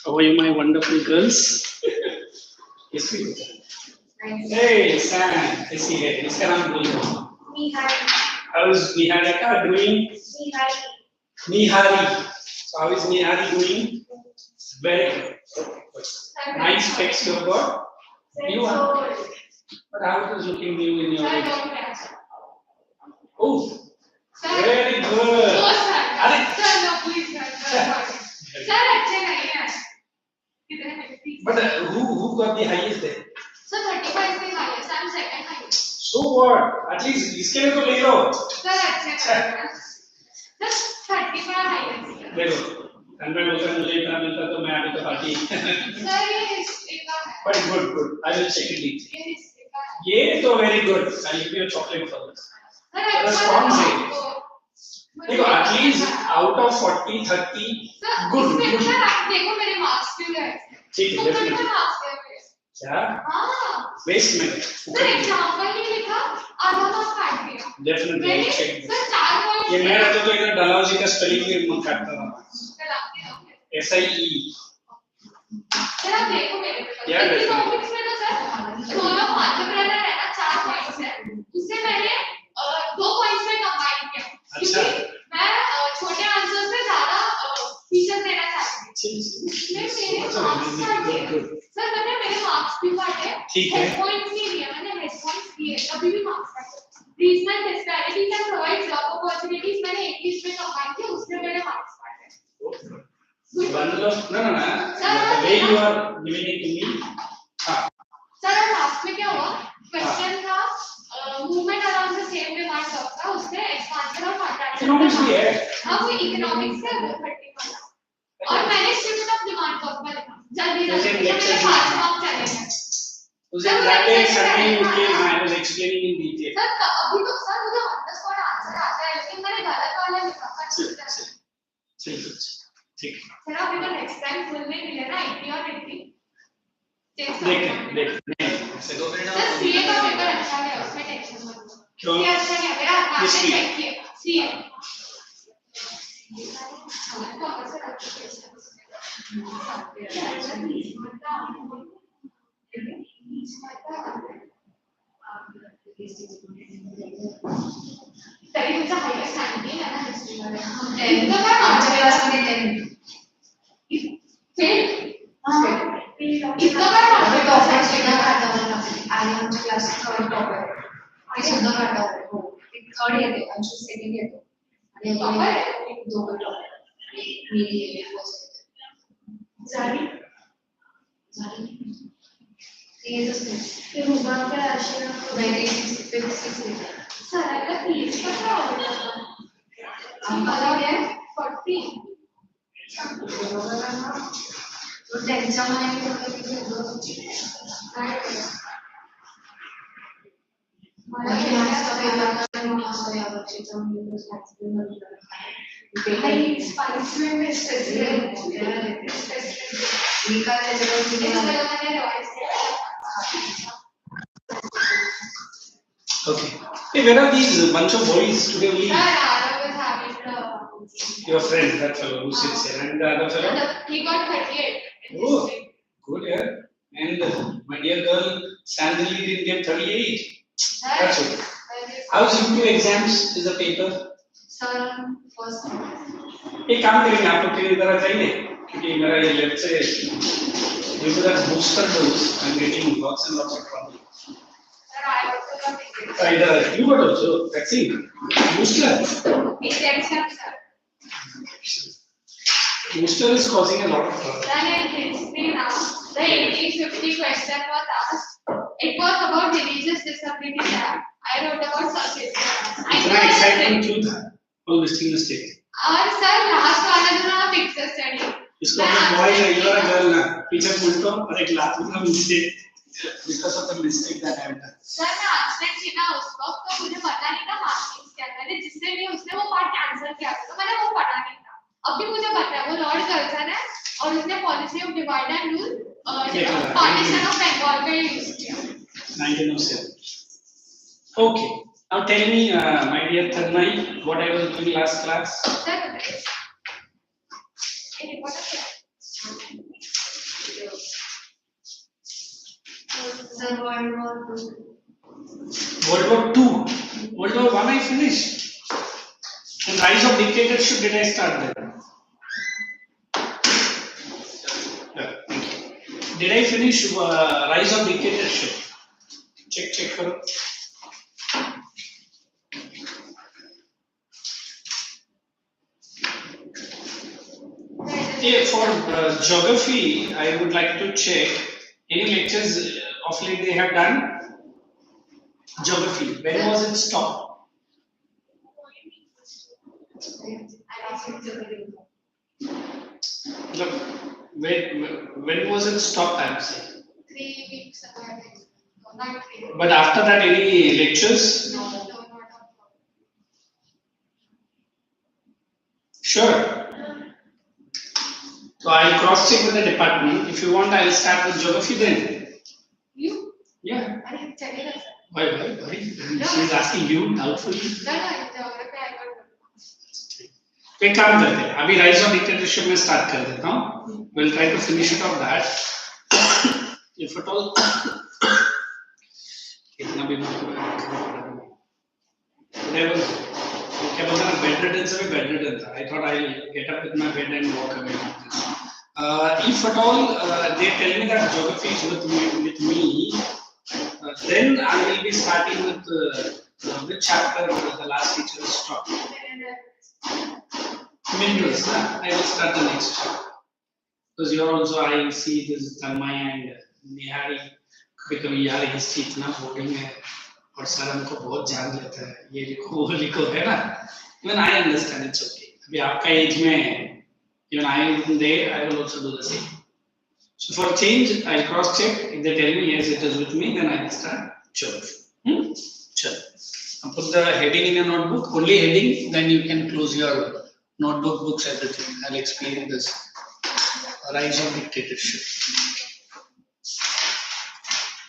How are you, my wonderful girls? Yes, we do. Hey, Sam, is he here? Is Karan doing? How is Niharika doing? Nihari. So how is Nihari doing? Very good. Nice text you got. New one. But how it is looking new in your eyes? Oh, very good. But who got the highest there? So 35 is the highest. I'm second highest. So what? At least इसके लिए तो ले लो. Sir, अच्छा है. Just 35 highest. देखो, 100 होता मुझे इतना मिलता तो मैं अभी तो पार्टी. Sir, ये इसका है. But good. I will check it later. ये इसका है. ये तो very good. I'll give you a chocolate for this. Sir, अच्छा. देखो at least out of 40, 30 good. Sir आप देखो मेरे मार्क्स क्यों गए? ठीक है definitely. क्या? हाँ. Waste में. सर एग्जाम्पल ही लिखा आधा मार्क्स काट दिया. Definitely I'll check. Sir 4 point. ये मैं रहता तो इधर डलाउजी का स्पेलिंग भी मत काटता था. SIE. सर आप देखो मेरे पे. क्या देखो? टॉपिक्स में तो सर दोनों entrepreneur है ना 4 पॉइंट्स है. उससे मैंने 2 पॉइंट्स में कंबाइन किया. अच्छा. मैं छोटे आंसर्स में ज्यादा फीचर देना चाहती थी. मेरे मार्क्स काटे. सर मैंने मेरे मार्क्स भी काटे. ठीक है. हेड पॉइंट्स नहीं दिए मैंने हेड पॉइंट्स दिए अभी भी मार्क्स काटे. Regional disparities and provide job opportunities मैंने 21 में कंबाइन किया उसमें मेरे मार्क्स काटे. मतलब no. The way you are giving it to me. हाँ. सर लास्ट में क्या हुआ? क्वेश्चन था movement around the same way marks economics भी है। हाँ वो इकोनॉमिक्स है वो 30 वाला। और मैंने स्टेटमेंट ऑफ डिमांड कब का लिखा जल्दी जल्दी मेरे 5 मार्क चले गए। उसे जाके संडे उसके I was explaining in detail. Sir अभी तो सर मुझे ऑन द स्पॉट आंसर आता है लेकिन मैंने गलत वाला लिखा था। ठीक ठीक। सर अभी तो नेक्स्ट टाइम फुल में मिले ना 80 और 80 देख सर सीए का पेपर अच्छा गया उसमें टेंशन मत लो। क्यों? सीए अच्छा गया मेरा आपने चेक किया सीए तरी तुमचा हायेस्ट स्टँडिंग आहे ना हिस्ट्री मध्ये तो काय आमच्या क्लास मध्ये 10 फेल इतका काय मार्क टॉपर सुद्धा काढावा आणि आमच्या क्लास थर्ड टॉपर ते सुद्धा काढावा हो ते थर्ड येते आणि सेकंड येते आणि टॉपर दोघं टॉपर मी फर्स्ट झाली ते रुबाबच्या राशी 96 सरांना फीस कसं आवडतं आम्हाला काय 40 तो त्यांच्या माहिती होतं की काय मला क्लासचा पेपर पण असं या वर्षीचा म्हणजे स्पाइसमेंट में स्पेसिफिक निकाल Okay. Hey, where are these bunch of boys today? Sir, Arav was having your friend, that fellow who sits here, and the other fellow? He got 38. Oh, good, yeah. And my dear girl, Sandali didn't get 38. That's it. How's into exams? Is the paper? Sir, first. एक काम करेंगे आप लोग के लिए इधर आ जाइए क्योंकि मेरा ये लेफ्ट से due to that booster dose I'm getting lots and lots of trouble. Sir, I also got it. Either you got also vaccine booster. Injection, sir. Booster is causing a lot of trouble. Then it hits me now. The 1850 question was asked. It was about religious disability lab. I wrote about subject. इतना excitement क्यों था? All mistake mistake. और sir last वाला जो ना picture study इसको अपने boy या यू आर अ गर्ल ना पीछे उल्टो और एक लात में mistake because of the mistake that I have done sir मैं आंसर थी ना उस वक्त तो मुझे पता नहीं था मार्किंग्स क्या मैंने जिससे भी उसने वो पार्ट आंसर किया था तो मैंने वो पढ़ा नहीं था अब भी मुझे पता है वो लॉर्ड कर्जन है और उसने policy of divide and rule partition of Bengal का यूज किया 1907 okay. Now tell me, my dear Tanmay, what I was doing last class. Sir, World War II. World War II. World War I I finished. And Rise of Dictatorship, did I start there? Yeah, thank you. Did I finish Rise of Dictatorship? Check karo. Yeah, for geography, I would like to check any lectures of late they have done. Geography, when was it stopped? Look, when was it stopped? I'm saying. 3 weeks ago. Not 3. But after that, any lectures? No. Sure. So I'll cross check with the department. If you want, I'll start with geography then. You? Yeah. Why? She's asking you doubtfully. No, geography I got. एक काम करते हैं अभी rise of dictatorship में start कर देता हूँ we'll try to finish it off that if at all इतना भी whatever क्या बोलते हैं bedridden से भी bedridden था I thought I'll get up with my bed and walk away from this if at all they tell me that geography is with me then I will be starting with which chapter the last teacher stopped. Minerals, I will start the next chapter. Because you are also, I see this Tanmay and Nihari becoming यार history इतना boring है और sir हमको बहुत जान लेता है, ये लिखो वो लिखो, है ना? Even I understand, it's okay. अभी आपका एज में है, even I am there, I will also do the same. So for change, I cross check. If they tell me yes, it is with me, then I start church. Church. Put the heading in your notebook, only heading, then you can close your notebook, books, everything. I'll explain this. Rise of dictatorship.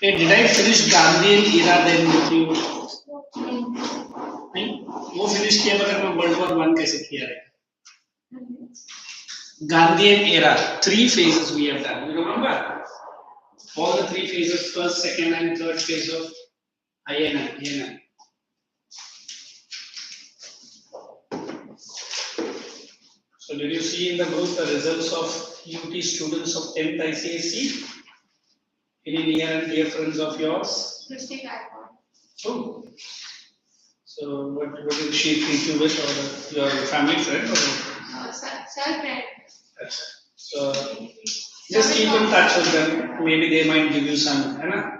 Hey, did I finish Gandhian era then with you? नहीं? वो finish किया बगैर मैं World War I कैसे किया रहेगा? Gandhian era, 3 phases we have done. You remember? All the 3 phases, first, second, and third phase of INI. So did you see in the group the results of UT students of 10th ICSE? Any near and dear friends of yours? Mistake I got. Oh. So what did she treat you with, or your family friend? Or? Self-friend. So just keep in touch with them. Maybe they might give you some, है ना?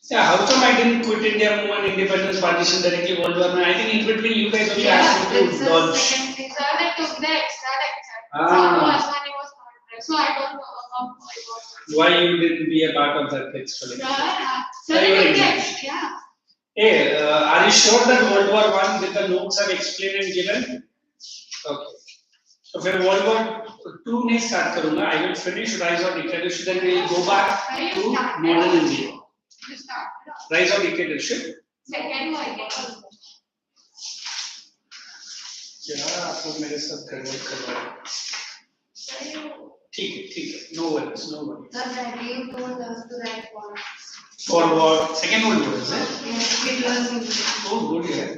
Yeah, how come I didn't quit India movement, independence, partition directly World War I? I think in between you guys only asked me to dodge. Sir, they took the extra lecture. Ah. So I don't know about why you didn't be a part of that extra lecture. So they took the extra. Yeah. Hey, are you sure that World War I with the notes have explained and given? Okay. So फिर World War II में start करूँगा. I will finish Rise of Dictatorship, then we will go back to modern India. Rise of Dictatorship. Second one. क्या आप लोग मेरे साथ गड़बड़ कर रहे हो? ठीक है. No worries. The value told us to write forward. Forward. Second one was it? Yes, it was. Oh, good, yeah.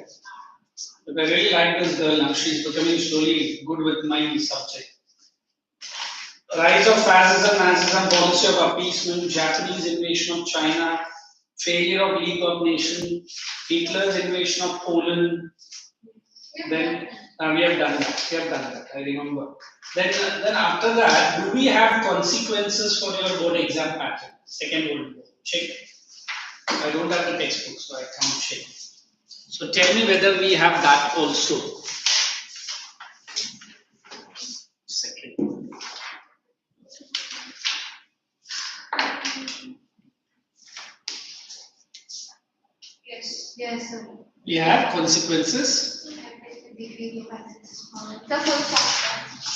But I really like this girl now. She's becoming slowly good with my subject. Rise of fascism, Nazism, policy of appeasement, Japanese invasion of China, failure of League of Nations, Hitler's invasion of Poland. Then we have done that. I remember. Then after that, do we have consequences for your board exam pattern? Second World War. Check. I don't have the textbook, so I can't check. So tell me whether we have that also. Second. Yes, sir. We have consequences. The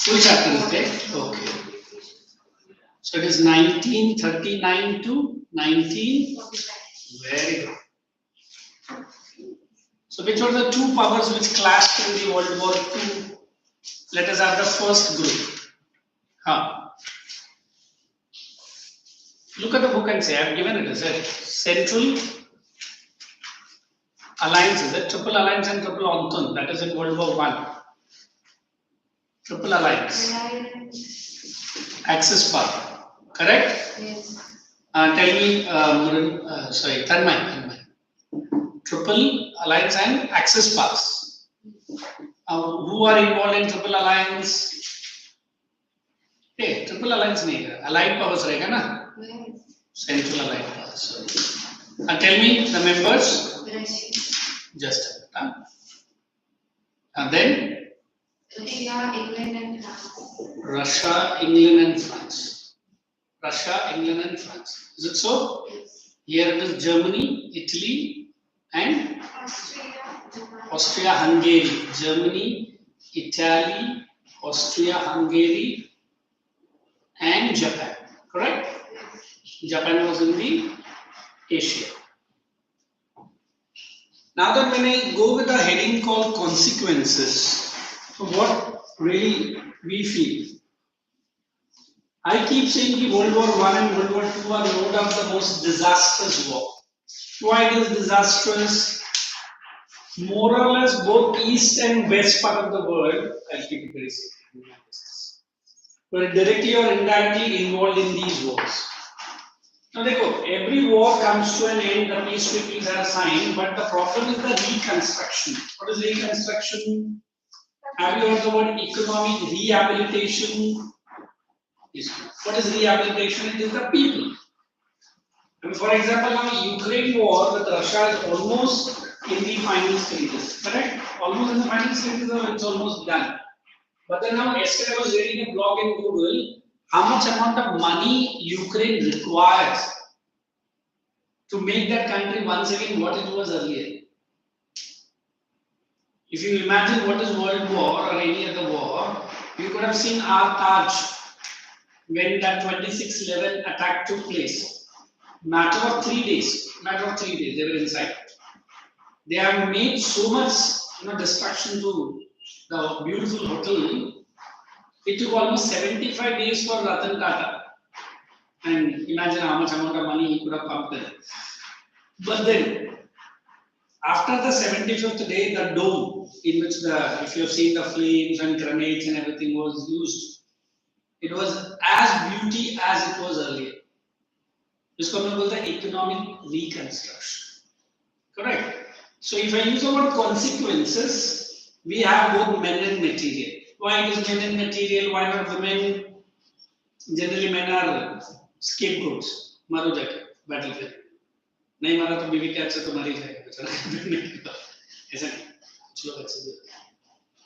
Full chapter is there? Okay. So it is 1939 to 19. Very good. So which were the two powers which clashed in the World War II? Let us have the first group. Look at the book and say, I have given it, is it? Central Alliance, is it? Triple Alliance and Triple Entente, that is in World War I. Triple Alliance. Axis power, correct? Yes. Tell me, Tanmay. Triple Alliance and Axis powers. Who are involved in Triple Alliance? Hey, Triple Alliance nahi hai. Allied powers rahega na? Yes. Central Allied powers. Sorry. Tell me the members. Russia. Just a minute. And then Russia, England, and France. Russia, England, and France. Russia, England, and France. Is it so? Yes. Here it is Germany, Italy, and Austria, Austria-Hungary. Germany, Italy, Austria-Hungary, and Japan. Correct? Japan was in the Asia. Now that when I go with a heading called consequences, so what really we feel? I keep saying that World War I and World War II are no doubt the most disastrous war. Why it is disastrous? More or less both east and west part of the world, I'll keep it very simple, were directly or indirectly involved in these wars. Now every war comes to an end, the peace treaties are signed, but the problem is the reconstruction. What is reconstruction? Have you heard the word economic rehabilitation? What is rehabilitation? It is the people. And for example, now Ukraine war with Russia is almost in the final stages, correct? Almost in the final stages, or it's almost done. But then now, yesterday I was reading a blog in Google, how much amount of money Ukraine requires to make that country once again what it was earlier. If you imagine what is World War or any other war, you could have seen our Taj when that 26/11 attack took place. Matter of 3 days, they were inside. They have made so much destruction to the beautiful hotel. It took almost 75 days for Ratan Tata. And imagine how much amount of money he could have pumped in. But then, after the 75th day, the dome in which if you have seen the flames and grenades and everything was used, it was as beauty as it was earlier. This is called the economic reconstruction. Correct? So if I use the word consequences, we have both men and material. Why it is men and material? Why not women? Generally, men are scapegoats. मारो जाके battlefield. नहीं मारा तो बीवी के अच्छे तो मर ही जाएगा बेचारा. ऐसा नहीं. कुछ लोग अच्छे भी.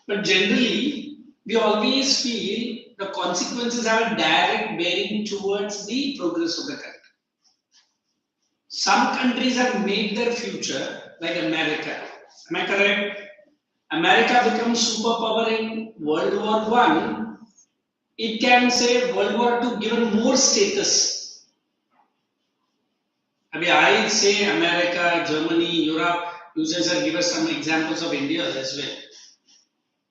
But generally, we always feel the consequences have a direct bearing towards the progress of the country. Some countries have made their future, like America. Am I correct? America becomes superpower in World War I. It can say World War II given more status. I mean, I say America, Germany, Europe, users have given us some examples of India as well.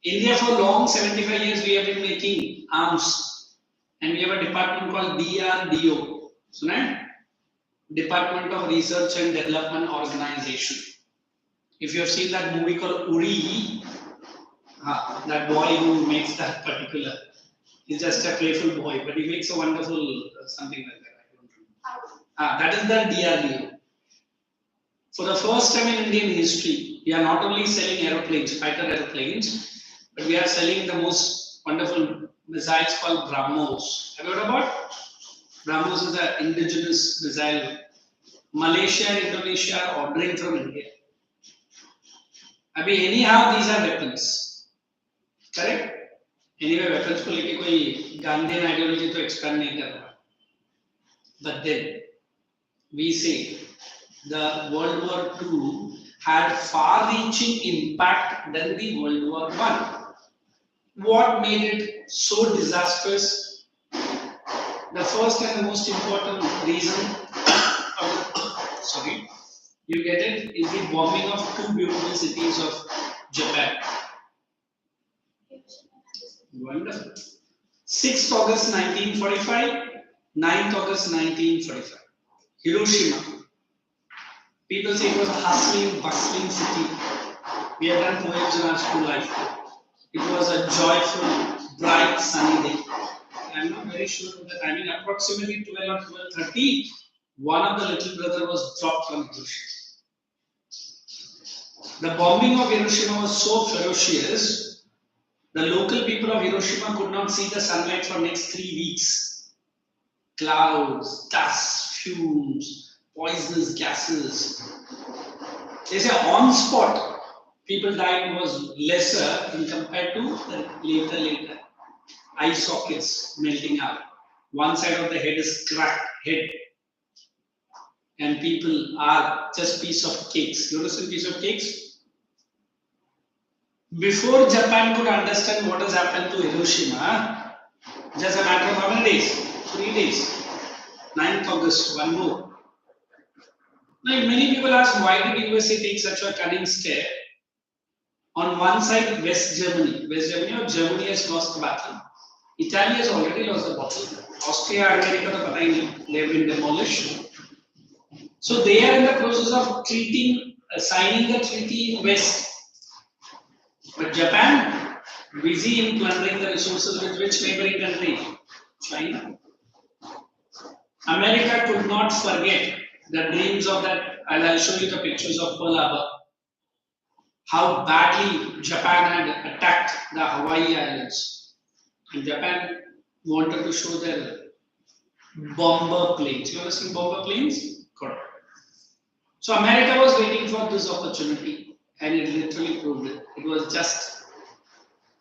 India for long 75 years we have been making arms, and we have a department called DRDO. So, Department of Research and Development Organization. If you have seen that movie called Uri, that boy who makes that particular, he's just a playful boy, but he makes a wonderful something like that. I don't know. That is the DRDO. For the first time in Indian history, we are not only selling aeroplanes, fighter aeroplanes, but we are selling the most wonderful missiles called BrahMos. Have you heard about? BrahMos is an indigenous missile. Malaysia and Indonesia are ordering from India. I mean, anyhow, these are weapons. Correct? Anyway, weapons को लेके कोई Gandhian ideology तो expand नहीं कर रहा. But then, we say the World War II had far-reaching impact than the World War I. What made it so disastrous? The first and the most important reason, you get it, is the bombing of two beautiful cities of Japan. Wonderful. 6th August 1945, 9th August 1945. Hiroshima. People say it was a hustling, bustling city. We have done poems in our school life. It was a joyful, bright, sunny day. I'm not very sure of the timing. Approximately 12 or 12:30, one of the little brother was dropped from Hiroshima. The bombing of Hiroshima was so ferocious, the local people of Hiroshima could not see the sunlight for next 3 weeks. Clouds, dust, fumes, poisonous gases. They say on spot, people died was lesser in compared to the later. Eye sockets melting out. One side of the head is cracked head. And people are just piece of cakes. You understand piece of cakes? Before Japan could understand what has happened to Hiroshima, just a matter of how many days? 3 days. 9th August, one more. Now, many people ask, why did USA take such a cunning step? On one side, West Germany or Germany has lost the battle. Italy has already lost the battle. Austria, America, they have been demolished. So they are in the process of signing the treaty in West. But Japan, busy in plundering the resources with which neighboring country? China. America could not forget the dreams of that, and I'll show you the pictures of Pearl Harbor. How badly Japan had attacked the Hawaii Islands. And Japan wanted to show their bomber planes. You ever seen bomber planes? So America was waiting for this opportunity, and it literally proved it. It was just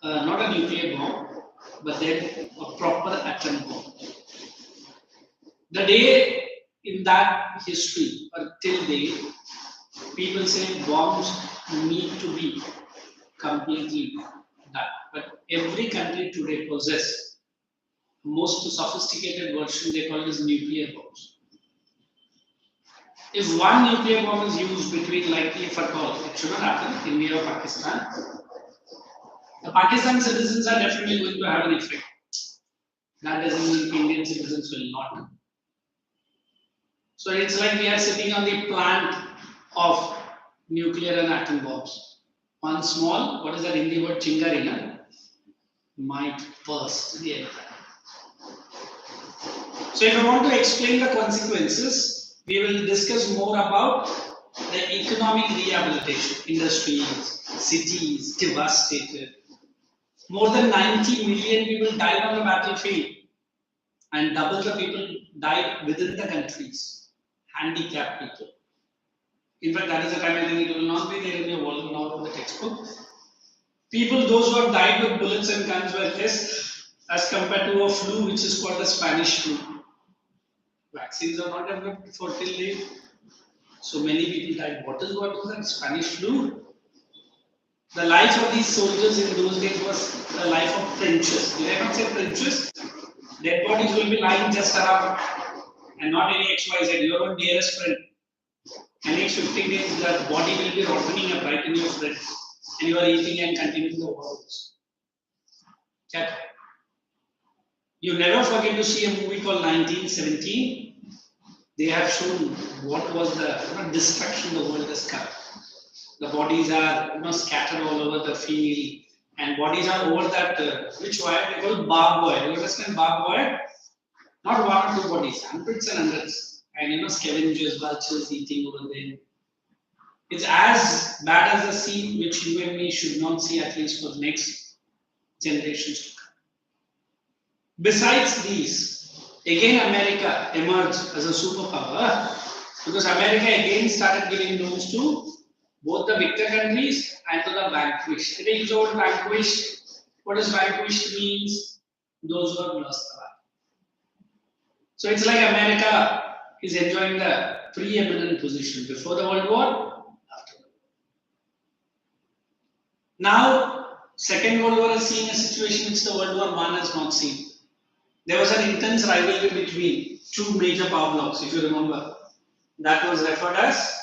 not a nuclear bomb, but then a proper atom bomb. The day in that history, or till date, people say bombs need to be completely done. But every country today possesses most sophisticated version, they call it as nuclear bombs. If one nuclear bomb is used between, likely if at all, it should not happen, India or Pakistan, the Pakistan citizens are definitely going to have an effect. That doesn't mean Indian citizens will not. So it's like we are sitting on the plant of nuclear and atom bombs. One small, what is that Hindi word, chingarina, might burst the entire. So if I want to explain the consequences, we will discuss more about the economic rehabilitation, industries, cities devastated. More than 90 million people died on the battlefield, and double the people died within the countries, handicapped people. In fact, that is the time I think it will not be there in your world now in the textbook. People, those who have died with bullets and guns were less as compared to a flu which is called the Spanish flu. Vaccines are not developed for till date. So many people died. What was that? Spanish flu? The life of these soldiers in those days was a life of trenches. Did I not say trenches? Dead bodies will be lying just around and not any XYZ, your own dearest friend. And next 15 days, the body will be rotting up right in your friend. And you are eating and continuing the war. Cat. You never forget to see a movie called 1917. They have shown what was the destruction the world has come. The bodies are scattered all over the field, and bodies are over that which wire they call barbed wire. You understand barbed wire? Not one or two bodies, hundreds and hundreds, and scavengers, vultures eating over there. It's as bad as a scene which you and me should not see, at least for the next generations to come. Besides these, again America emerged as a superpower because America again started giving loans to both the victor countries and to the vanquished. It is all vanquished. What does vanquished means? Those who have lost the battle. So it's like America is enjoying the preeminent position before the World War, after. Now, Second World War has seen a situation which the World War I has not seen. There was an intense rivalry between two major power blocks, if you remember. That was referred as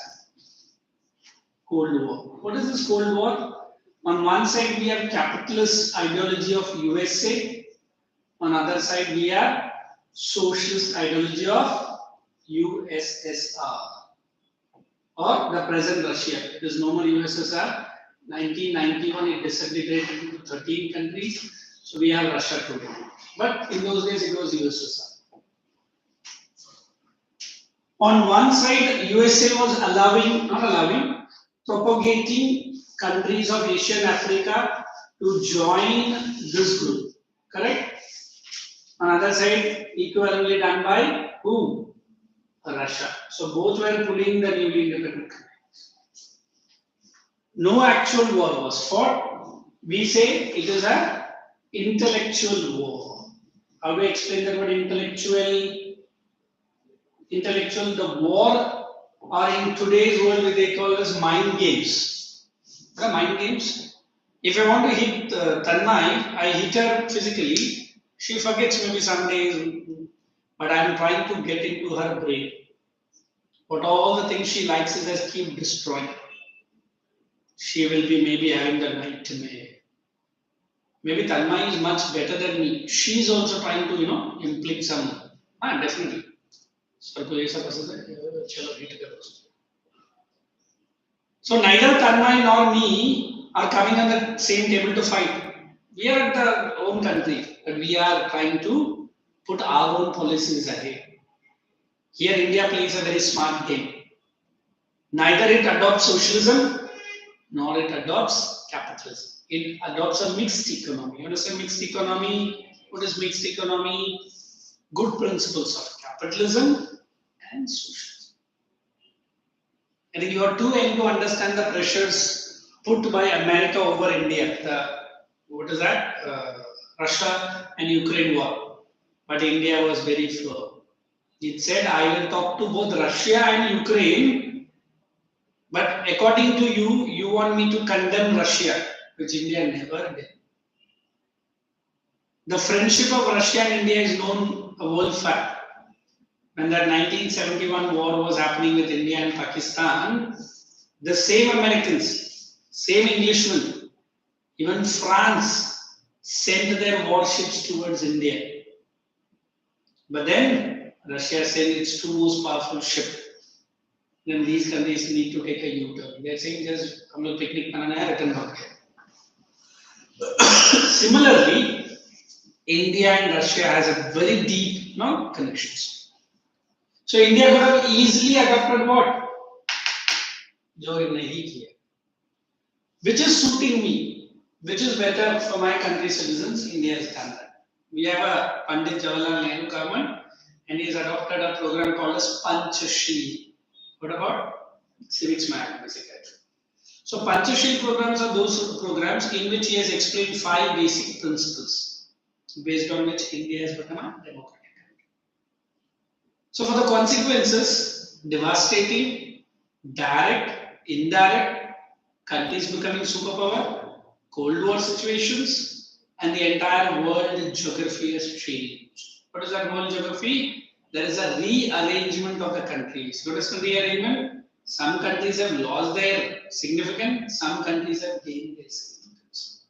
Cold War. What is this Cold War? On one side, we have capitalist ideology of USA. On other side, we have socialist ideology of USSR or the present Russia. There is no more USSR. 1991, it disintegrated into 13 countries. So we have Russia today. But in those days, it was USSR. On one side, USA was propagating countries of Asia and Africa to join this group. Correct? On the other side, equivalently done by whom? Russia. So both were pulling the newly independent countries. No actual war was fought. We say it is an intellectual war. How do I explain that word intellectual? Intellectual, the war, or in today's world, they call this mind games. What are mind games? If I want to hit Tanmay, I hit her physically. She forgets maybe some days, but I am trying to get into her brain. But all the things she likes is just keep destroying. She will be maybe having the nightmare. Maybe Tanmay is much better than me. She is also trying to, inflict some. Definitely. So neither Tanmay nor me are coming on the same table to fight. We are at our own country, but we are trying to put our own policies ahead. Here India plays a very smart game. Neither it adopts socialism, nor it adopts capitalism. It adopts a mixed economy. You understand mixed economy? What is mixed economy? Good principles of capitalism and socialism. I think you are too young to understand the pressures put by America over India. What is that? Russia and Ukraine war. But India was very firm. It said, I will talk to both Russia and Ukraine, but according to you, you want me to condemn Russia, which India never did. The friendship of Russia and India is known a world fact. When that 1971 war was happening with India and Pakistan, the same Americans, same Englishmen, even France sent their warships towards India. But then Russia said it's two most powerful ship. Then these countries need to take a U-turn. They're saying just हम लोग picnic बनाना है, return भाग गए. Similarly, India and Russia has a very deep connections. So India could have easily adopted what? जो नहीं किया. Which is suiting me, which is better for my country's citizens, India has done that. We have a Pandit Jawaharlal Nehru government and he has adopted a program called as Panchashil. What about? Civics math, basically. So Panchashil programs are those programs in which he has explained 5 basic principles based on which India has become a democratic country. So for the consequences, devastating, direct, indirect, countries becoming superpower, Cold War situations, and the entire world geography has changed. What is that world geography? There is a rearrangement of the countries. What is the rearrangement? Some countries have lost their significance, some countries have gained their significance.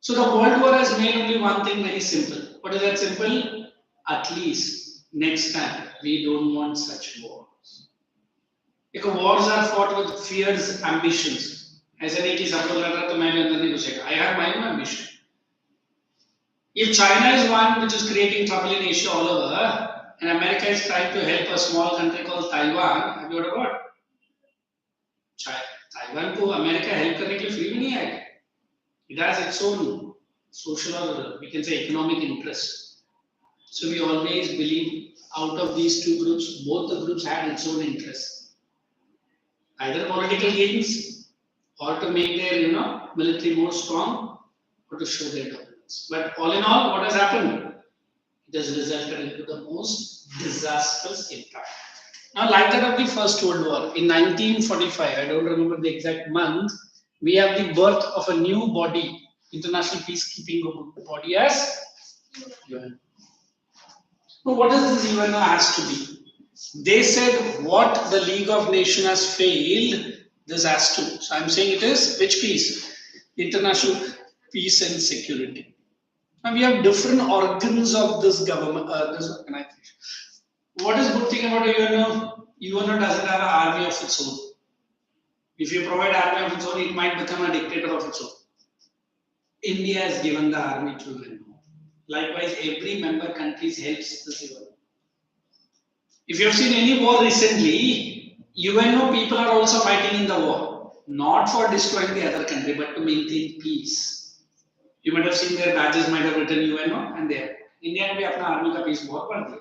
So the World War has made only one thing very simple. What is that simple? At least next time we don't want such wars. Because wars are fought with fears, ambitions. ऐसा नहीं कि सब लोग लड़ रहा तो मैं भी अंदर नहीं घुसेगा. I have my own ambition. If China is one which is creating trouble in Asia all over, and America is trying to help a small country called Taiwan, have you heard about? Taiwan को America help करने के लिए free में नहीं आएगा. It has its own social or we can say economic interest. So we always believe out of these two groups, both the groups had its own interest. Either political gains or to make their military more strong or to show their dominance. But all in all, what has happened? It has resulted into the most disastrous impact. Now, like that of the First World War, in 1945, I don't remember the exact month, we have the birth of a new body, international peacekeeping body as UN. So what does this UN has to be? They said what the League of Nations has failed, this has to. So I'm saying it is which peace? International peace and security. Now we have different organs of this government, this organization. What is good thing about UNO? UNO doesn't have an army of its own. If you provide army of its own, it might become a dictator of its own. India has given the army to UNO. Likewise, every member country helps this UNO. If you have seen any war recently, UNO people are also fighting in the war. Not for destroying the other country, but to maintain peace. You might have seen their badges might have written UNO and there. India ने भी अपना army का peace war कर दिया.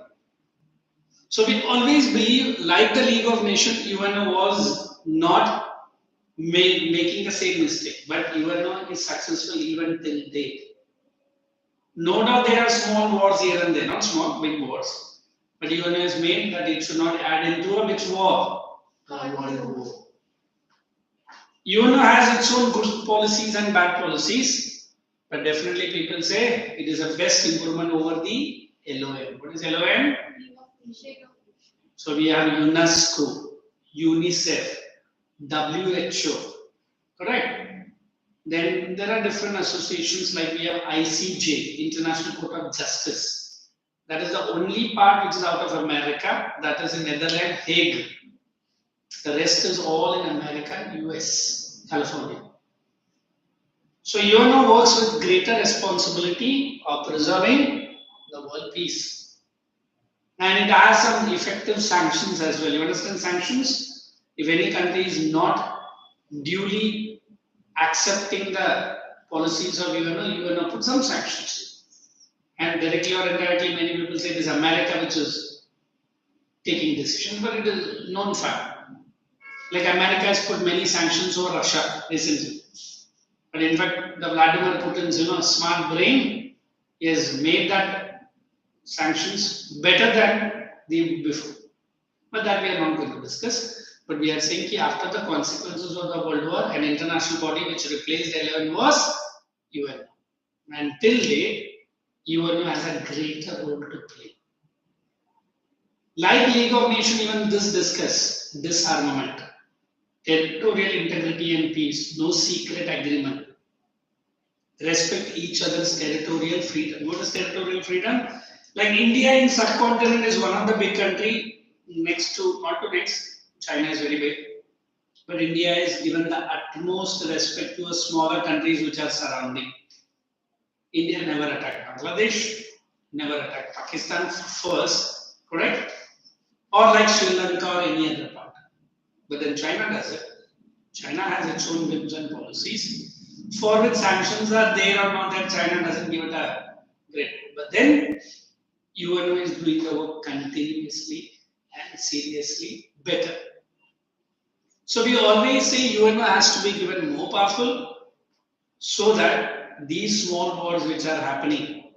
So we always believe, like the League of Nations, UNO was not making the same mistake, but UNO is successful even till date. No doubt there are small wars here and there, not small, big wars. But UNO has made that it should not add into a which war? A world war. UNO has its own good policies and bad policies, but definitely people say it is a best improvement over the LOM. What is LOM? So we have UNESCO, UNICEF, WHO, correct? Then there are different associations like we have ICJ, International Court of Justice. That is the only part which is out of America, that is in Netherlands, Hague. The rest is all in America, US, California. So UNO works with greater responsibility of preserving the world peace. And it has some effective sanctions as well. You understand sanctions? If any country is not duly accepting the policies of UNO put some sanctions. And directly or indirectly, many people say it is America which is taking decisions, but it is known fact. Like America has put many sanctions over Russia recently. But in fact, the Vladimir Putin's smart brain, he has made that sanctions better than the before. But that we are not going to discuss. But we are saying that after the consequences of the World War, an international body which replaced 11 was UN. And till date, UN has a greater role to play. Like League of Nations, even this discuss disarmament, territorial integrity and peace, no secret agreement, respect each other's territorial freedom. What is territorial freedom? Like India in subcontinent is one of the big country next to, not to next, China is very big, but India is given the utmost respect to smaller countries which are surrounding. India never attacked Bangladesh, never attacked Pakistan first, correct? Or like Sri Lanka or any other part. But then China does it. China has its own whims and policies for which sanctions are there or not, that China doesn't give it a great. But then UNO is doing the work continuously and seriously better. So we always say UNO has to be given more powerful so that these small wars which are happening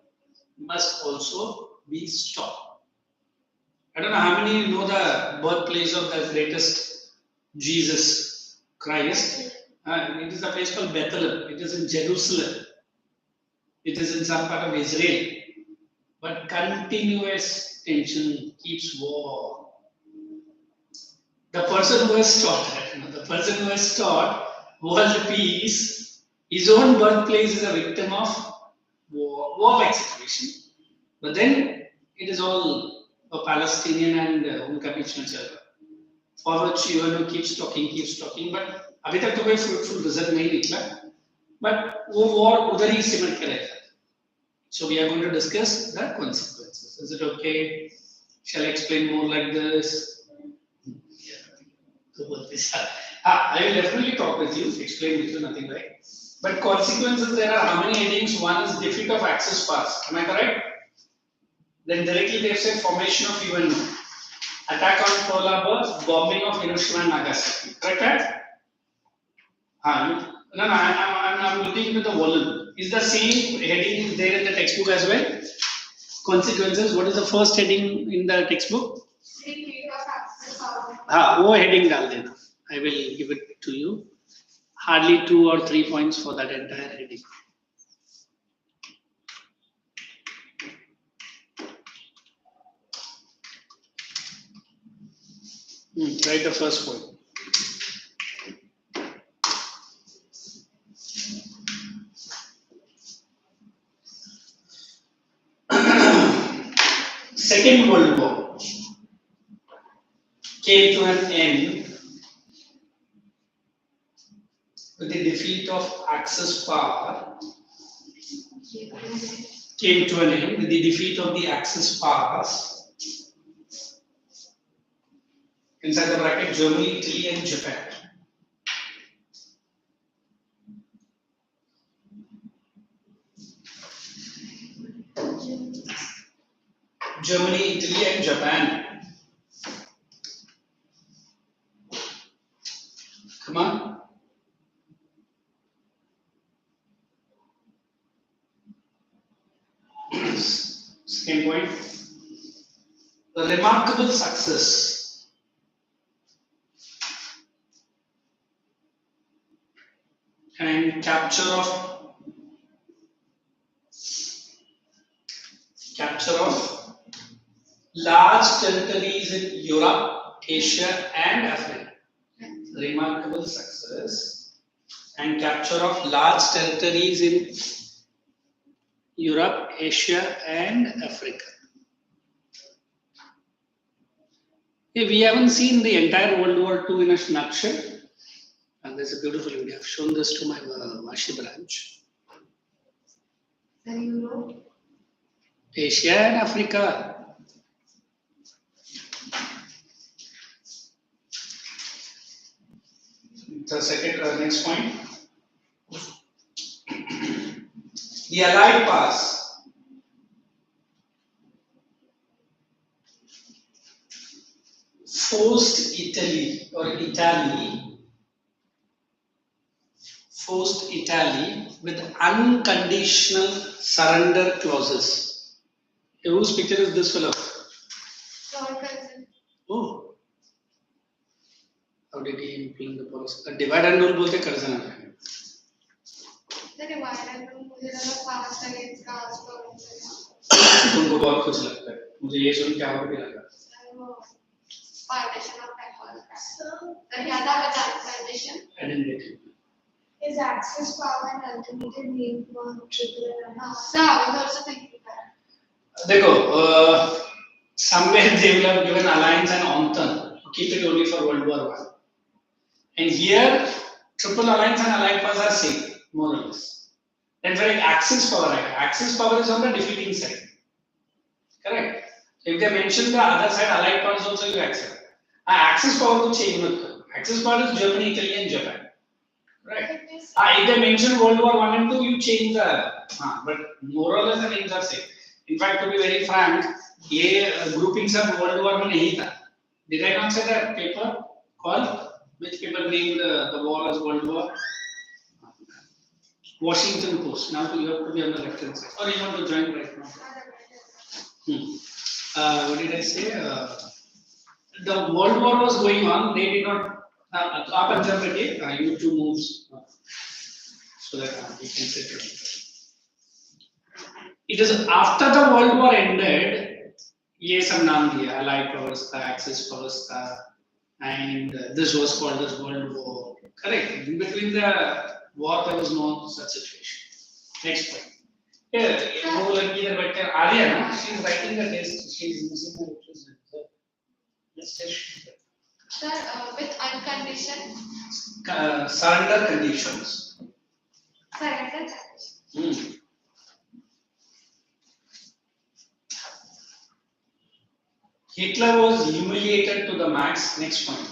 must also be stopped. I don't know how many know the birthplace of the greatest Jesus Christ. It is a place called Bethlehem. It is in Jerusalem. It is in some part of Israel. But continuous tension keeps war. The person who has taught world peace, his own birthplace is a victim of war-like situation. But then it is all a Palestinian and unka beech mein chal raha. For which UNO keeps talking, but अभी तक तो कोई fruitful result नहीं निकला. But वो war उधर ही सिमट के रहेगा. So we are going to discuss the consequences. Is it okay? Shall I explain more like this? I will definitely talk with you, explain with you, nothing right. But consequences, there are how many headings? One is defeat of Axis powers. Am I correct? Then directly they have said formation of UN, attack on Pearl Harbor, bombing of Hiroshima and Nagasaki. Correct? No, I'm looking into the volume. Is the same heading there in the textbook as well? Consequences. What is the first heading in the textbook? वो heading डाल देना. I will give it to you. Hardly 2 or 3 points for that entire heading. Write the first point. Second World War came to an end with the defeat of Axis power. Came to an end with the defeat of the Axis powers. Inside the bracket, Germany, Italy, and Japan. Germany, Italy, and Japan. Come on. Second point. The remarkable success and capture of large territories in Europe, Asia, and Africa. Remarkable success and capture of large territories in Europe, Asia, and Africa. We haven't seen the entire World War II in a nutshell. And there's a beautiful video. I've shown this to my Vashi branch. Europe, Asia and Africa. The second, next point. The Allied powers forced Italy with unconditional surrender clauses. Okay, whose picture is this fellow? Oh, how did he implement the policy? Divide and rule बोलते कर्ज ना तुमको बहुत कुछ लगता है मुझे ये सुन के और भी लगा I didn't get it. His access power and ultimated name were triple and देखो somewhere they will have given alliance and anthem to keep it only for World War I. And here triple alliance and allied powers are same, more or less. Then for Axis power, Axis power is on the defeating side. Correct. So if they mention the other side, allied powers also you accept. Axis power to change. Axis power is Germany, Italy, and Japan. Right. If they mention World War I and II, you change the. But more or less the names are same. In fact, to be very frank, ये groupings of World War में नहीं था. Did I not say that paper called? Which paper named the war as World War? Washington Post. Now you have to be on the left hand side. Or you want to join right now? What did I say? The World War was going on. They did not. आप अंदर बैठिए. You two moves so that we can set it. It is after the World War ended. ये सब नाम दिया. Allied powers था, Axis powers था, and this was called as World War. Correct. In between the war, there was no such situation. Next point. Here, वो लड़की इधर बैठ कर आ रही है ना? She is writing the test. She is missing the representative. Let's test. Sir, with unconditional. Surrender conditions. Surrender conditions. Hitler was humiliated to the max. Next point.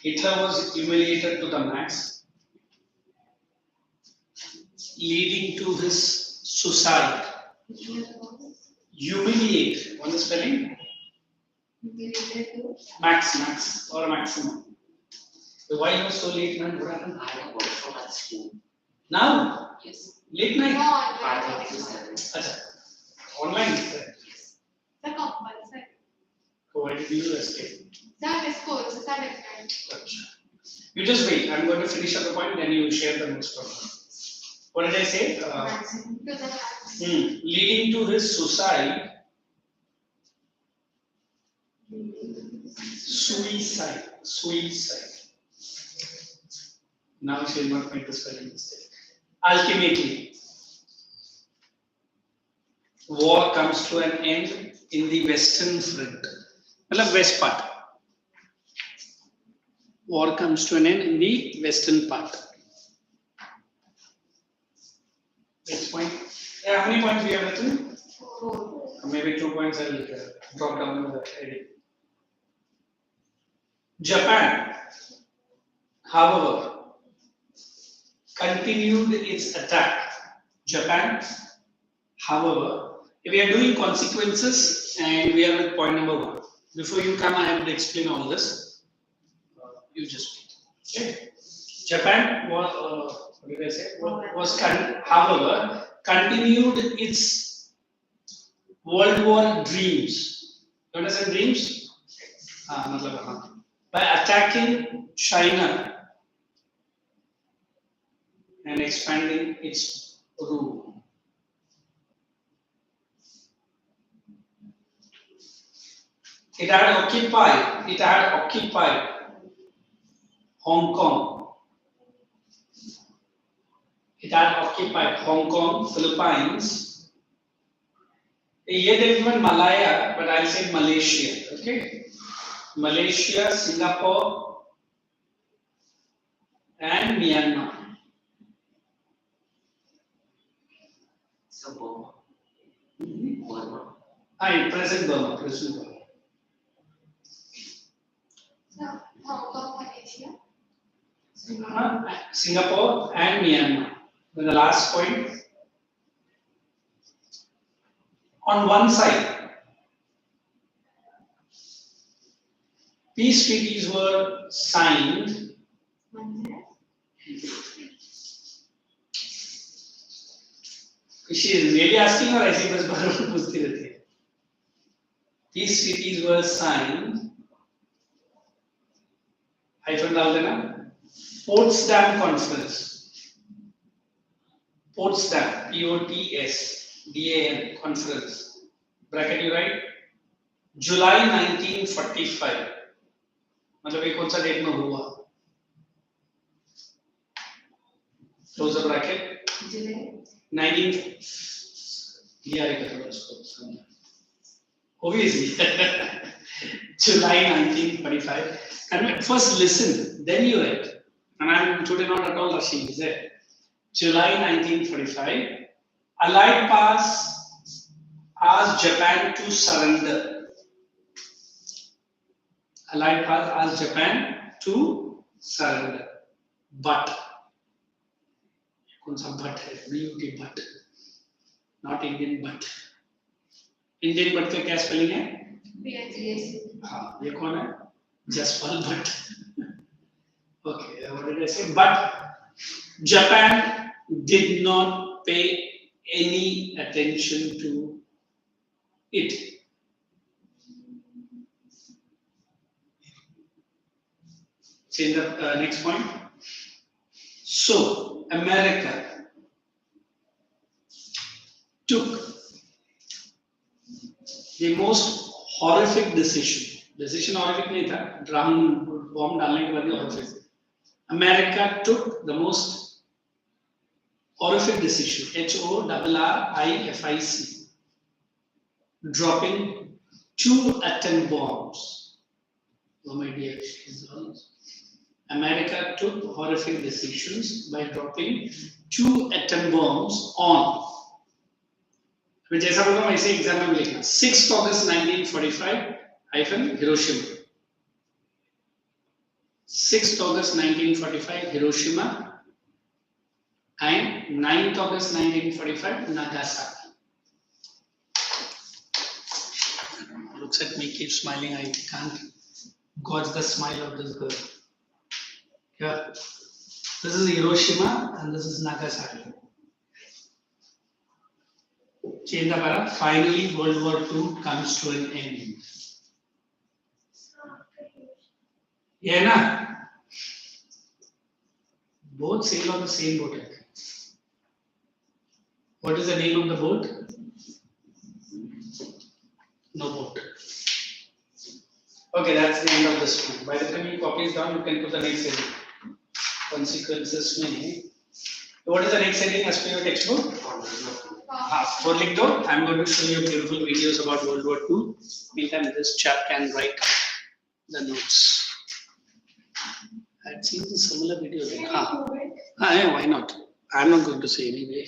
Hitler was humiliated to the max, leading to his suicide. Humiliate. What is spelling? Max or maximum. Why you were so late, man? What happened? I work from at school. Now? Yes. Late night? No, 5:37. Acha. Online? the compulsory. So why did you escape? That is cool. So that is right. Acha. You just wait. I'm going to finish up the point, then you share the next one. What did I say? Maximum to the max. Leading to his suicide. Suicide. Now she will not make the spelling mistake. Ultimately, war comes to an end in the western front. मतलब west part. War comes to an end in the western part. Next point. Yeah, how many points we have written? 4. Maybe 2 points I'll drop down in the heading. Japan, however, continued its attack. Japan, however, we are doing consequences and we are with point number 1. Before you come, I have to explain all this. You just wait. Okay. Japan was, what did I say? However, continued its World War dreams. You understand dreams? By attacking China and expanding its rule. It had occupied Hong Kong. It had occupied Hong Kong, Philippines. Here they given Malaya, but I'll say Malaysia. Okay. Malaysia, Singapore, and Myanmar. So Burma. Present Burma. So, Hong Kong, Malaysia. Singapore and Myanmar. Then the last point. On one side, Peace treaties were signed. She is really asking or ऐसे बस बार बार पूछती रहती है. Peace treaties were signed. Hyphen डाल देना. Potsdam Conference. Potsdam, P-O-T-S-D-A-M Conference. Bracket you write. July 1945. मतलब ये कौन सा डेट में हुआ? Close the bracket. 19 ये आएगा थोड़ा उसको समझना. Obviously, July 1945. And first listen, then you write. And I'm today not at all rushing, is it? July 1945, Allied powers asked Japan to surrender. Allied powers asked Japan to surrender. But, कौन सा but है? BUT but, not Indian but. Indian but का क्या spelling है? हाँ, ये कौन है? Jaspal but. Okay, what did I say? But Japan did not pay any attention to it. See the next point. So, America took the most horrific decision. Decision horrific नहीं था, drum bomb डालने के बाद ही horrific. America took the most horrific decision, HORRIFIC, dropping 2 atom bombs. Oh my dear, America took horrific decisions by dropping 2 atom bombs on. मैं जैसा बोला मैं इसे एग्जाम में लिखना. 6th August 1945 hyphen Hiroshima. 6th August 1945 Hiroshima and 9th August 1945 Nagasaki. Looks at me, keeps smiling. I can't gauge the smile of this girl. Yeah, this is Hiroshima and this is Nagasaki. Change the para. Finally, World War II comes to an end. Yeah, na? Both sail on the same boat. What is the name of the boat? No boat. Okay, that's the end of this one. By the time you copy it down, you can put the next heading. Consequences में. What is the next heading as per your textbook? For लिख दो. I'm going to show you beautiful videos about World War II. Meantime, this chap can write the notes. I'd seen a similar video. Yeah, why not? I'm not going to say anyway.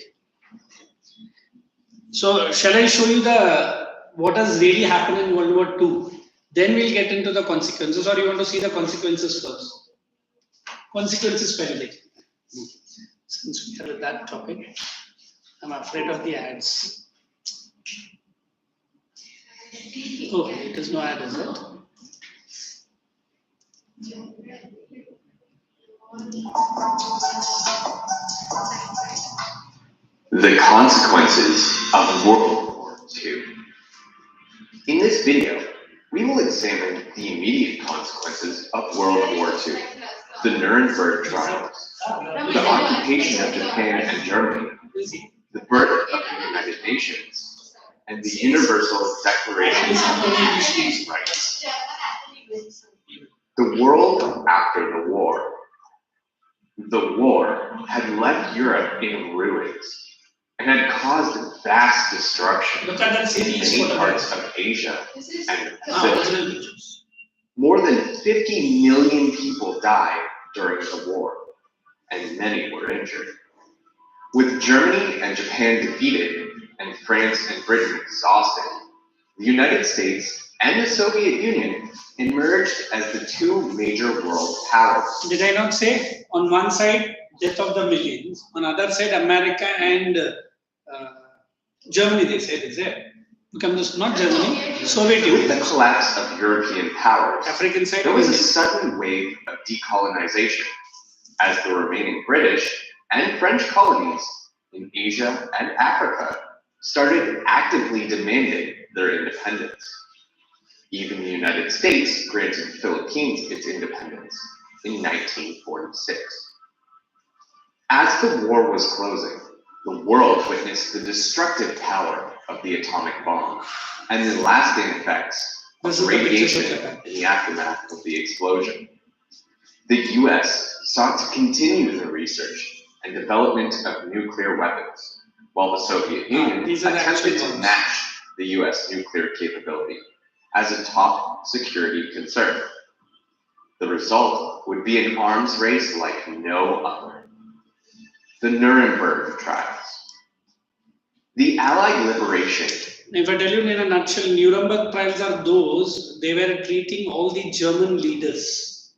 So, shall I show you the what has really happened in World War II? Then we'll get into the consequences, or you want to see the consequences first? Consequences pedaling. Since we are at that topic, I'm afraid of the ads. Oh, it is no ad, is it? The consequences of World War II. In this video, we will examine the immediate consequences of World War II, the Nuremberg trials, the occupation of Japan and Germany, the birth of the United Nations, and the Universal Declaration of Human Rights. The world after the war. The war had left Europe in ruins and had caused vast destruction in many parts of Asia and the Pacific. More than 50 million people died during the war, and many were injured. With Germany and Japan defeated, and France and Britain exhausted, the United States and the Soviet Union emerged as the two major world powers. Did I not say on one side death of the millions, on other side America and Germany they said, is it? become this, not Germany, Soviet With Union. the collapse of European powers, African side. there was a sudden wave of decolonization as the remaining British and French colonies in Asia and Africa started actively demanding their independence. Even the United States granted the Philippines its independence in 1946. As the war was closing, the world witnessed the destructive power of the atomic bomb and the lasting effects This of is the picture radiation of Japan. in the aftermath of the explosion. The US sought to continue the research and development of nuclear weapons, while the Soviet Union these are the attempted actual to ones. match the US nuclear capability as a top security concern. The result would be an arms race like no other. The Nuremberg trials. The Allied liberation. If I tell you in a nutshell, Nuremberg trials are those, they were treating all the German leaders.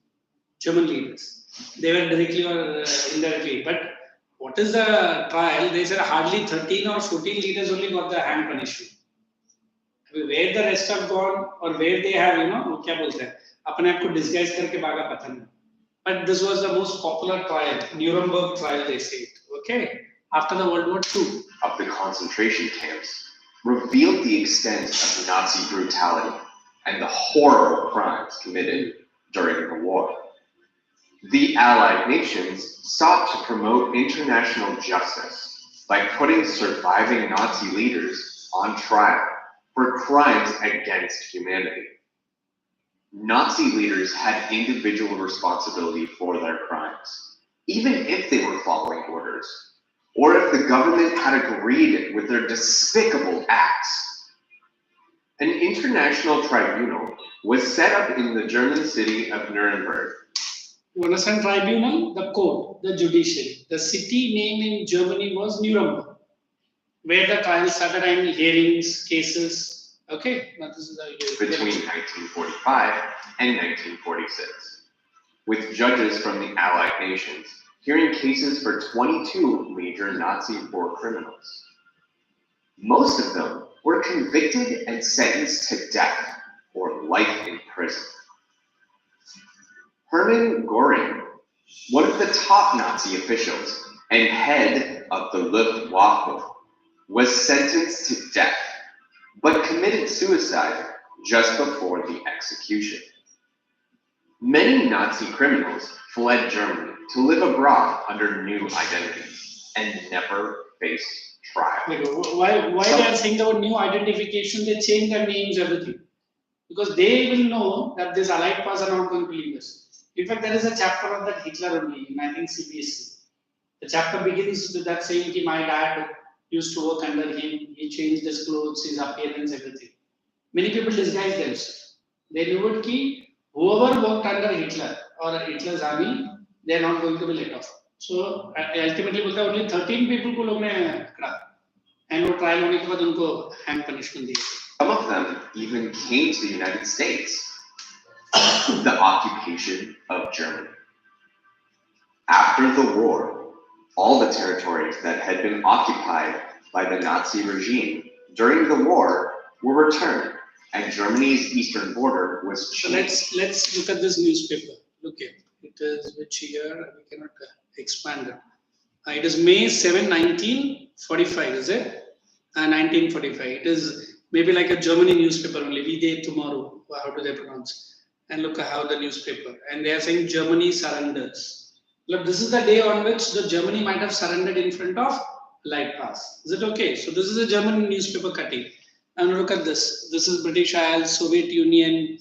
They were directly or indirectly. But what is the trial? They said hardly 13 or 14 leaders only got the hand punishment. Where the rest have gone or where they have, वो क्या बोलते हैं, अपने आप को disguise करके भागा पता नहीं. But this was the most popular trial, Nuremberg trial, they say it. Okay, after the World War II. Of the concentration camps revealed the extent of Nazi brutality and the horrible crimes committed during the war. The Allied nations sought to promote international justice by putting surviving Nazi leaders on trial for crimes against humanity. Nazi leaders had individual responsibility for their crimes, even if they were following orders, or if the government had agreed with their despicable acts. An international tribunal was set up in the German city of Nuremberg. You understand tribunal? The court, the judiciary. The city name in Germany was Nuremberg, where the trial started and hearings, cases. Okay, now this is the Between 1945 and 1946, with judges from the Allied nations hearing cases for 22 major Nazi war criminals. Most of them were convicted and sentenced to death or life in prison. Hermann Göring, one of the top Nazi officials and head of the Luftwaffe, was sentenced to death, but committed suicide just before the execution. Many Nazi criminals fled Germany to live abroad under new identities and never faced trial. Why they are saying about new identification? They change their names, everything, because they will know that these Allied powers are not going to leave us. In fact, there is a chapter on that Hitler only in, I think, CBSE. The chapter begins with that saying that my dad used to work under him, he changed his clothes, his appearance, everything. Many people disguise themselves. They knew it that whoever worked under Hitler or Hitler's army, they are not going to be let off. So ultimately, only 13 people को लोग ने पकड़ा, and वो trial होने के बाद उनको hand punishment the. Some of them even came to the United States. The occupation of Germany. After the war, all the territories that had been occupied by the Nazi regime during the war were returned, and Germany's eastern border was So changed. let's look at this newspaper. Look at it is which year, we cannot expand it. It is May 7, 1945, is it? 1945. It is maybe like a Germany newspaper only. We Day Tomorrow. How do they pronounce? And look at how the newspaper. And they are saying Germany surrenders. Look, this is the day on which the Germany might have surrendered in front of Light Pass. Is it okay? So this is a German newspaper cutting. And look at this. This is British Isles, Soviet Union,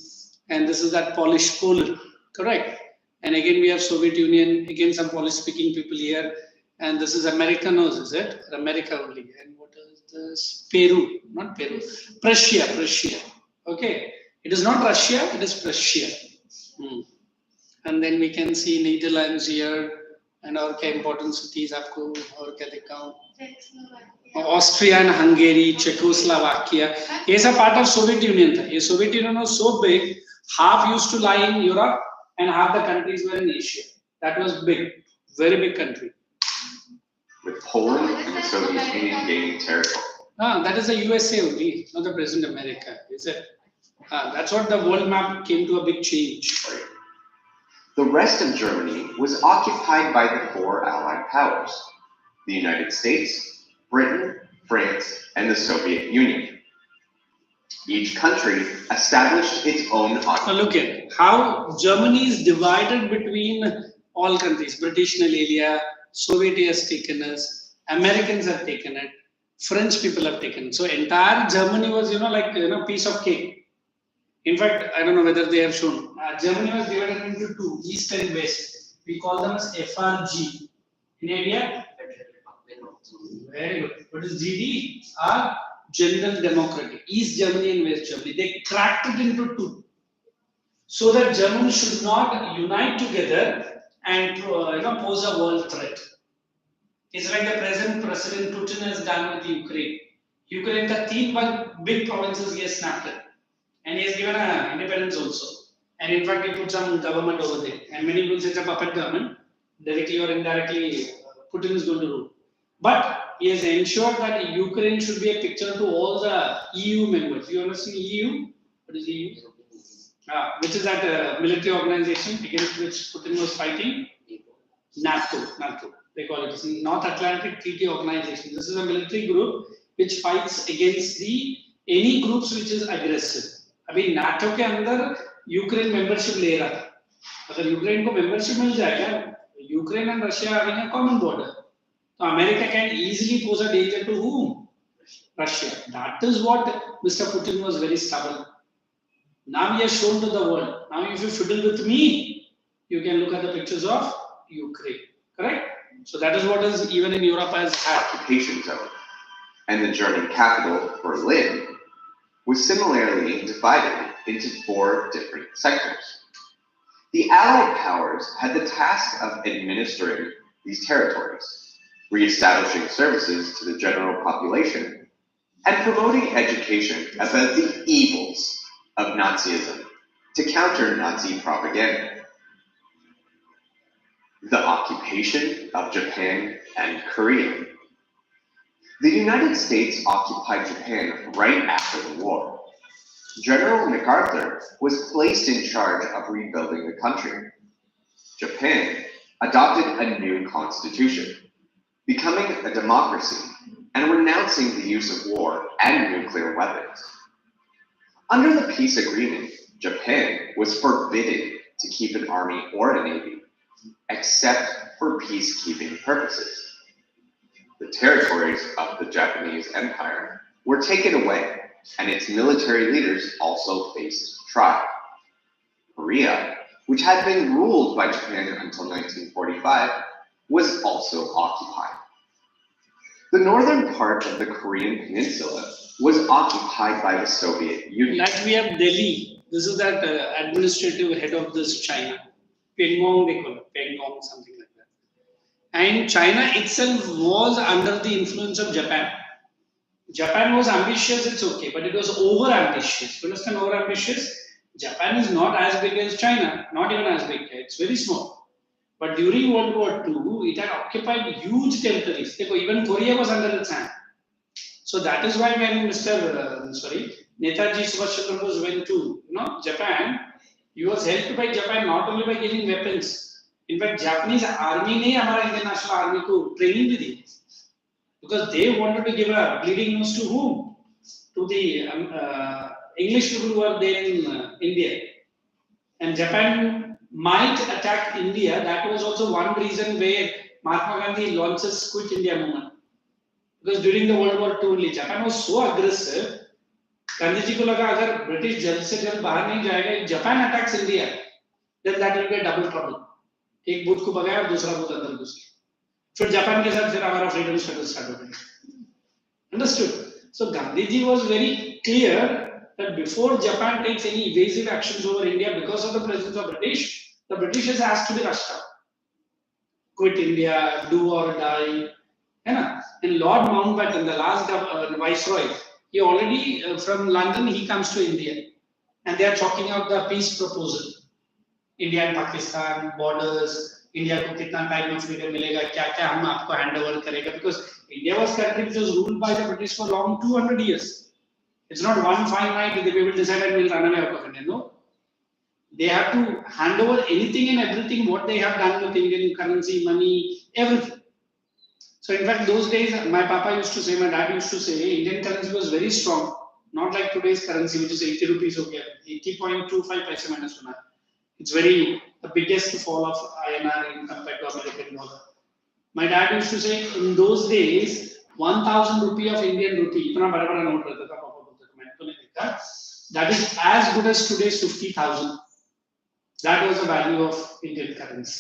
and this is that Polish Poland. Correct. And again we have Soviet Union. Again some Polish-speaking people here. And this is Americanos, is it? America only. And what is this? Peru, not Peru. Prussia. Okay. It is not Russia, it is Prussia. And then we can see Netherlands here and our important cities. आपको और क्या दिखाऊं? Austria and Hungary, Czechoslovakia. ये सब part of Soviet Union था. ये Soviet Union was so big, half used to lie in Europe and half the countries were in Asia. That was big, very big country. With Poland and the Soviet Union gaining territory. That is the USA only, not the present America. Is it? That's what the world map came to a big change. The rest of Germany was occupied by the four Allied powers: the United States, Britain, France, and the Soviet Union. Each country established its own Now look at how Germany is divided between all countries. British area, Soviet has taken us, Americans have taken it, French people have taken it. So entire Germany was, like piece of cake. In fact, I don't know whether they have shown. Germany was divided into two, East and West. We call them as FRG. Any idea? Very good. What is GD? General Democratic. East Germany and West Germany. They cracked it into two, so that Germans should not unite together and pose a world threat. It's like the present President Putin has done with Ukraine. Ukraine, the three big provinces, he has snapped it. And he has given an independence also. And in fact, he put some government over there. And many people say it's a puppet government. Directly or indirectly, Putin is going to rule. But he has ensured that Ukraine should be a picture to all the EU members. You understand EU? What is EU? Which is that military organization against which Putin was fighting? NATO. They call it North Atlantic Treaty Organization. This is a military group which fights against any groups which is aggressive. अभी NATO के अंदर Ukraine membership ले रहा था. अगर Ukraine को membership मिल जाएगा, Ukraine and Russia having a common border, so America can easily pose a danger to whom? Russia. That is what Mr. Putin was very stubborn. Now he has shown to the world. Now if you fiddle with me, you can look at the pictures of Ukraine. Correct? So that is what is even in Europe has had. occupation zone, and the German capital, Berlin, was similarly divided into four different sectors. The Allied powers had the task of administering these territories, re-establishing services to the general population, and promoting education about the evils of Nazism to counter Nazi propaganda. The occupation of Japan and Korea. The United States occupied Japan right after the war. General MacArthur was placed in charge of rebuilding the country. Japan adopted a new constitution, becoming a democracy and renouncing the use of war and nuclear weapons. Under the peace agreement, Japan was forbidden to keep an army or a navy, except for peacekeeping purposes. The territories of the Japanese Empire were taken away, and its military leaders also faced trial. Korea, which had been ruled by Japan until 1945, was also occupied. The northern part of the Korean peninsula was occupied by the Soviet Union. Like we have Delhi. This is that administrative head of this China. Pengong, they call it. Pengong, something like that. And China itself was under the influence of Japan. Japan was ambitious, it's okay, but it was over-ambitious. You understand over-ambitious? Japan is not as big as China, not even as big, it's very small. But during World War II, it had occupied huge territories. Even Korea was under its hand. So that is why when Netaji Subhash Chandra Bose went to Japan, he was helped by Japan not only by giving weapons. In fact, Japanese army ne hamara Indian National Army ko training bhi di. Because they wanted to give a bleeding nose to whom? To the English people who are there in India. And Japan might attack India. That was also one reason where Mahatma Gandhi launches Quit India movement. Because during the World War II only, Japan was so aggressive. Gandhi ji को लगा अगर British जल्द से जल्द बाहर नहीं जाएगा, Japan attacks India, then that will be a double trouble. एक बूथ को भगाया और दूसरा बूथ अंदर घुस गया. फिर जापान के साथ फिर हमारा फ्रीडम स्ट्रगल स्टार्ट हो गया. Understood? So Gandhi ji was very clear that before Japan takes any evasive actions over India because of the presence of British, the British has to be rushed out. Quit India, do or die. And Lord Mountbatten, the last viceroy, he already from London he comes to India, and they are chalking out the peace proposal. India and Pakistan, borders, India को कितना time of freedom मिलेगा, क्या क्या हम आपको hand over करेगा, because India was country which was ruled by the British for long 200 years. It's not one fine night that they will decide and will run away out of India. No, they have to hand over anything and everything what they have done with Indian currency, money, everything. So in fact, those days, my papa used to say, my dad used to say, Indian currency was very strong, not like today's currency, which is 80 rupees. Okay, 80.25 paise maine suna. It's very the biggest fall of INR in compared to American dollar. My dad used to say, in those days, 1,000 rupee of Indian rupee, इतना बड़ा बड़ा note रहता था, पापा बोलते थे, मैंने तो नहीं देखा. That is as good as today's 50,000. That was the value of Indian currency.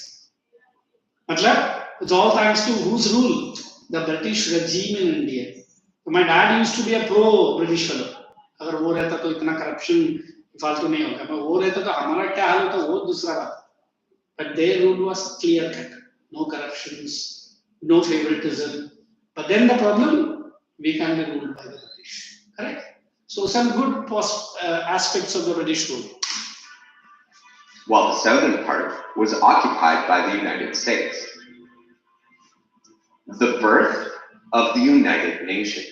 मतलब, it's all thanks to whose rule? The British regime in India. So my dad used to be a pro-British fellow. अगर वो रहता तो इतना corruption फालतू नहीं होता. पर वो रहता तो हमारा क्या हाल होता वो दूसरा बात. But their rule was clear cut. No corruptions, no favoritism. But then the problem, we can be ruled by the British. Correct? So some good aspects of the British rule. While the southern part was occupied by the United States. The birth of the United Nations.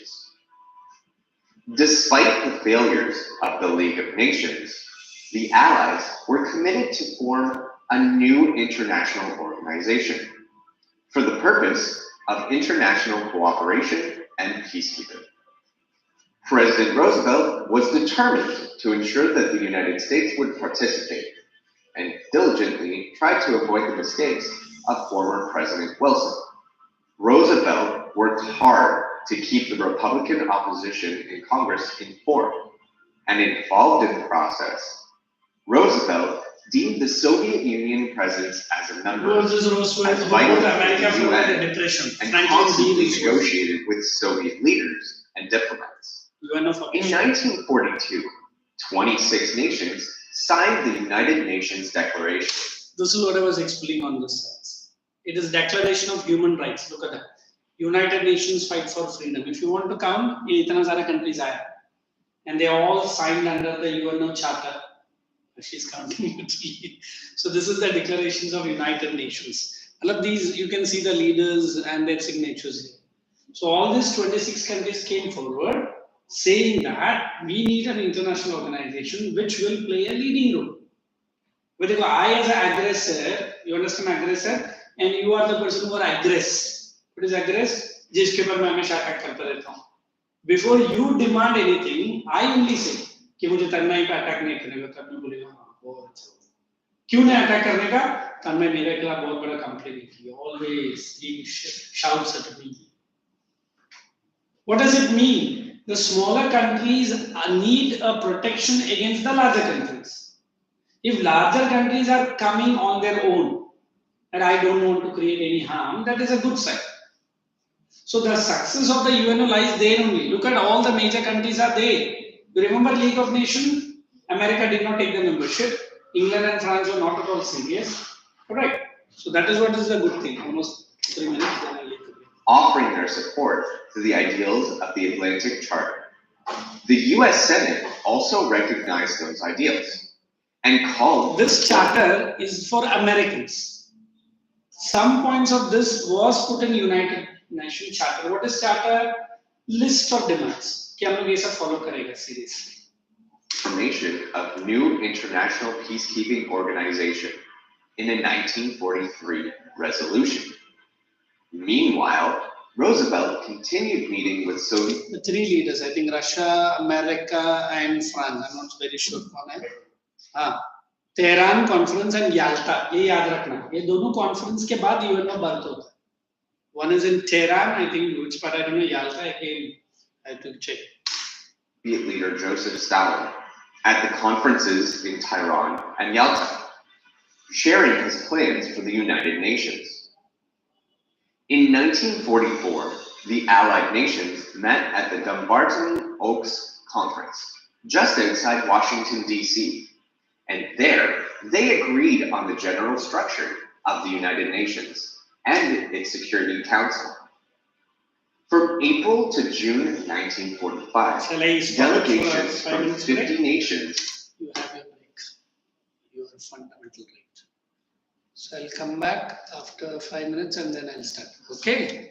Despite the failures of the League of Nations, the Allies were committed to form a new international organization for the purpose of international cooperation and peacekeeping. President Roosevelt was determined to ensure that the United States would participate and diligently tried to avoid the mistakes of former President Wilson. Roosevelt worked hard to keep the Republican opposition in Congress informed and involved in the process. Roosevelt deemed the Soviet Union presence as a member as vital to the UN and constantly negotiated with Soviet leaders and diplomats. In 1942, 26 nations signed the United Nations Declaration. This is what I was explaining on this side. It is Declaration of Human Rights. Look at that. United Nations fight for freedom. If you want to count, ये इतना सारे countries आया, and they all signed under the UNO Charter. She's counting. So this is the declarations of United Nations. All of these, you can see the leaders and their signatures here. So all these 26 countries came forward saying that we need an international organization which will play a leading role. But I as an aggressor, you understand aggressor, and you are the person who are aggress. What is aggress? जिसके ऊपर मैं हमेशा attack करता रहता हूँ. Before you demand anything, I only say कि मुझे तन्मय पे अटैक नहीं करने का. तन्मय बोलेगा हाँ बहुत अच्छा. क्यों नहीं अटैक करने का? तन्मय मेरे खिलाफ बहुत बड़ा कंप्लेंट किया. Always he shouts at me. What does it mean? The smaller countries need a protection against the larger countries. If larger countries are coming on their own, and I don't want to create any harm, that is a good sign. So the success of the UNO lies there only. Look at all the major countries are there. You remember League of Nations? America did not take the membership. England and France were not at all serious. Correct. So that is what is a good thing. Almost 3 minutes. Then I leave. Offering their support to the ideals of the Atlantic Charter. The US Senate also recognized those ideals and called. This charter is for Americans. Some points of this was put in United Nations Charter. What is charter? List of demands. कि हम लोग ये सब follow करेगा seriously. Formation of new international peacekeeping organization in a 1943 resolution. Meanwhile, Roosevelt continued meeting with Soviet. The three leaders, I think Russia, America, and France. I'm not very sure कौन है. Tehran conference and Yalta. ये याद रखना. ये दोनों conference के बाद UNO birth होता है. One is in Tehran, I think, which part I don't know. Yalta again. I have to check. Soviet leader Joseph Stalin at the conferences in Tehran and Yalta, sharing his plans for the United Nations. In 1944, the Allied nations met at the Dumbarton Oaks Conference, just outside Washington, D.C., and there they agreed on the general structure of the United Nations and its Security Council. From April to June 1945, delegations from 50 nations. You have your break. Your fundamental right. So I'll come back after 5 minutes and then I'll start. Okay?